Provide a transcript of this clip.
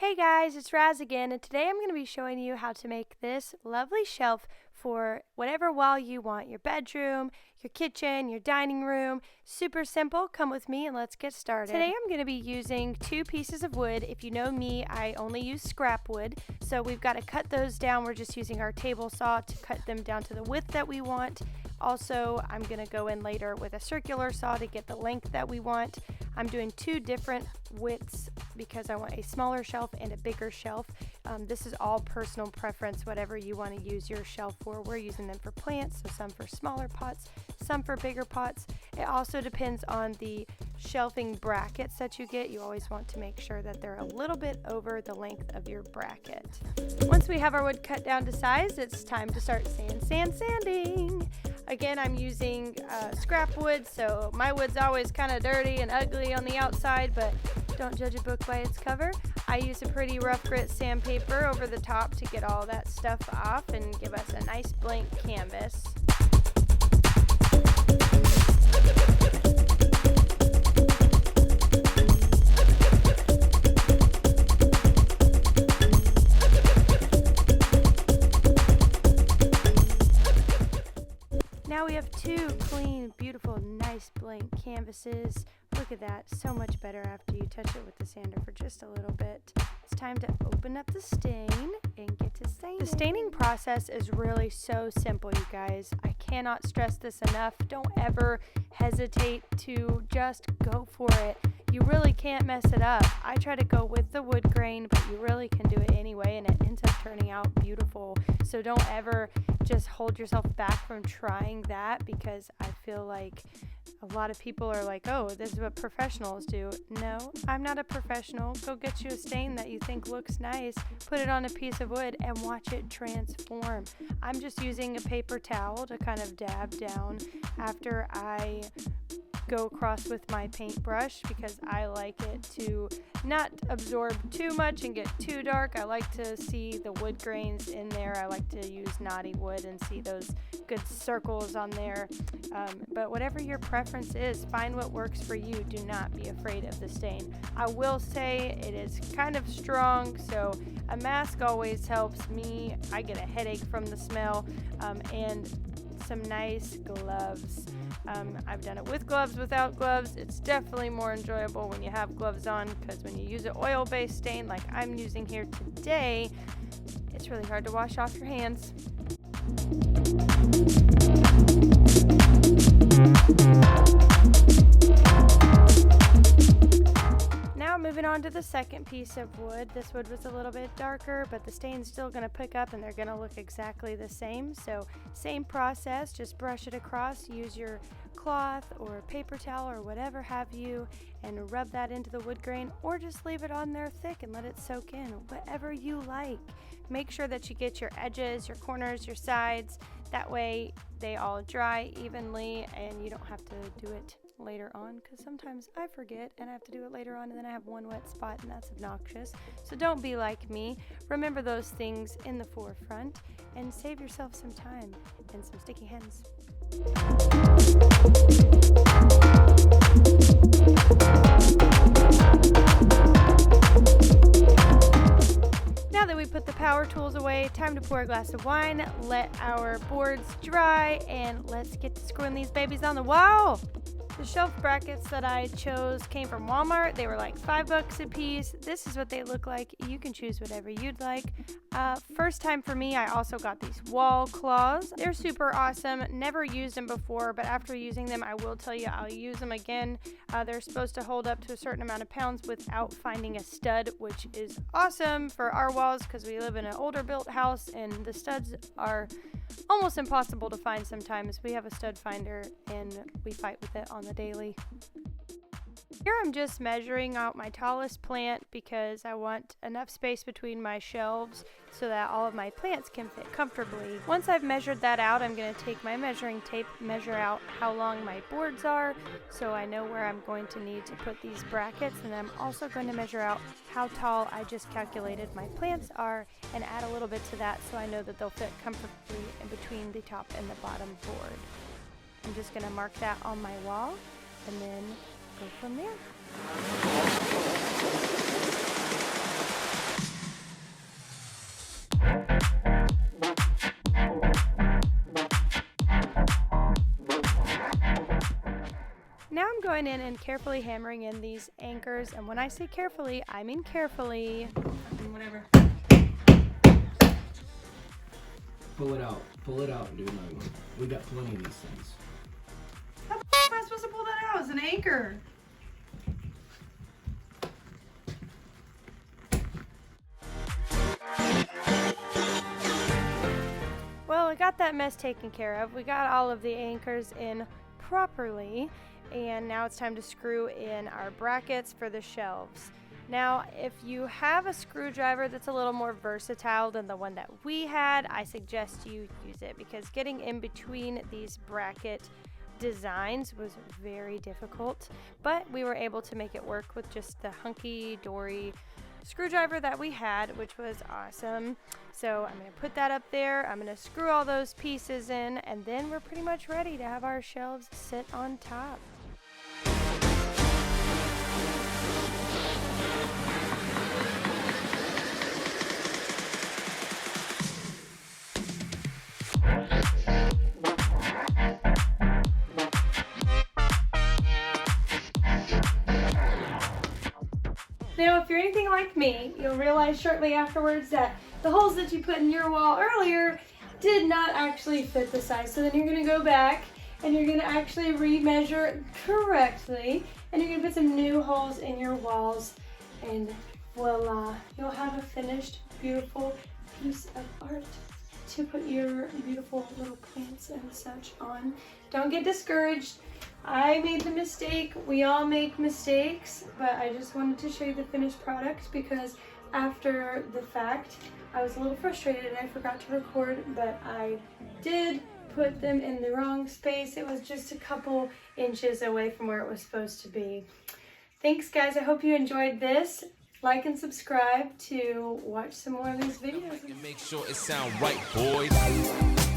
Hey guys, it's Raz again, and today I'm going to be showing you how to make this lovely shelf for whatever wall you want. Your bedroom, your kitchen, your dining room. Super simple. Come with me and let's get started. Today I'm going to be using 2 pieces of wood. If you know me, I only use scrap wood. So we've got to cut those down. We're just using our table saw to cut them down to the width that we want. Also, I'm going to go in later with a circular saw to get the length that we want. I'm doing 2 different widths because I want a smaller shelf and a bigger shelf. This is all personal preference, whatever you want to use your shelf for. We're using them for plants, so some for smaller pots, some for bigger pots. It also depends on the shelving brackets that you get. You always want to make sure that they're a little bit over the length of your bracket. Once we have our wood cut down to size, it's time to start sanding. Again, I'm using scrap wood, so my wood's always kind of dirty and ugly on the outside, but don't judge a book by its cover. I use a pretty rough grit sandpaper over the top to get all that stuff off and give us a nice blank canvas. Now we have 2 clean, beautiful, nice blank canvases. Look at that, so much better after you touch it with the sander for just a little bit. It's time to open up the stain and get to staining. The staining process is really so simple, you guys. I cannot stress this enough. Don't ever hesitate to just go for it. You really can't mess it up. I try to go with the wood grain, but you really can do it anyway, and it ends up turning out beautiful. So don't ever just hold yourself back from trying that, because I feel like a lot of people are like, oh, this is what professionals do. No, I'm not a professional. Go get you a stain that you think looks nice, put it on a piece of wood, and watch it transform. I'm just using a paper towel to kind of dab down after I go across with my paintbrush, because I like it to not absorb too much and get too dark. I like to see the wood grains in there. I like to use knotty wood and see those good circles on there. But whatever your preference is, find what works for you. Do not be afraid of the stain. I will say it is kind of strong, so a mask always helps me. I get a headache from the smell, and some nice gloves. I've done it with gloves, without gloves. It's definitely more enjoyable when you have gloves on, because when you use an oil-based stain like I'm using here today, it's really hard to wash off your hands. Now moving on to the second piece of wood. This wood was a little bit darker, but the stain's still going to pick up and they're going to look exactly the same. So same process, just brush it across, use your cloth or paper towel or whatever have you, and rub that into the wood grain, or just leave it on there thick and let it soak in, whatever you like. Make sure that you get your edges, your corners, your sides. That way they all dry evenly and you don't have to do it later on, because sometimes I forget and I have to do it later on and then I have one wet spot, and that's obnoxious. So don't be like me. Remember those things in the forefront and save yourself some time and some sticky hands. Now that we put the power tools away, time to pour a glass of wine, let our boards dry, and let's get to screwing these babies on the wall. The shelf brackets that I chose came from Walmart. They were like $5 a piece. This is what they look like. You can choose whatever you'd like. First time for me, I also got these wall claws. They're super awesome. Never used them before, but after using them, I will tell you I'll use them again. They're supposed to hold up to a certain amount of pounds without finding a stud, which is awesome for our walls because we live in an older built house and the studs are almost impossible to find sometimes. We have a stud finder and we fight with it on the daily. Here I'm just measuring out my tallest plant because I want enough space between my shelves so that all of my plants can fit comfortably. Once I've measured that out, I'm going to take my measuring tape, measure out how long my boards are so I know where I'm going to need to put these brackets, and I'm also going to measure out how tall I just calculated my plants are and add a little bit to that so I know that they'll fit comfortably in between the top and the bottom board. I'm just going to mark that on my wall and then go from there. going in and carefully hammering in these anchors, and when I say carefully, I mean carefully. Whatever. Pull it out and do another one. We got plenty of these things. How am I supposed to pull that out? It's an anchor. Well, we got that mess taken care of. We got all of the anchors in properly, and now it's time to screw in our brackets for the shelves. Now, if you have a screwdriver that's a little more versatile than the one that we had, I suggest you use it, because getting in between these bracket designs was very difficult, but we were able to make it work with just the hunky-dory screwdriver that we had, which was awesome. So I'm going to put that up there, I'm going to screw all those pieces in, and then we're pretty much ready to have our shelves sit on top. Now, if you're anything like me, you'll realize shortly afterwards that the holes that you put in your wall earlier did not actually fit the size. So then you're going to go back and you're going to actually remeasure correctly, and you're going to put some new holes in your walls, and voila, you'll have a finished, beautiful piece of art to put your beautiful little plants and such on. Don't get discouraged. I made the mistake, we all make mistakes, but I just wanted to show you the finished product, because after the fact I was a little frustrated and I forgot to record, but I did put them in the wrong space. It was just a couple inches away from where it was supposed to be. Thanks guys, I hope you enjoyed this. Like and subscribe to watch some more of these videos. Make sure it sound right, boys.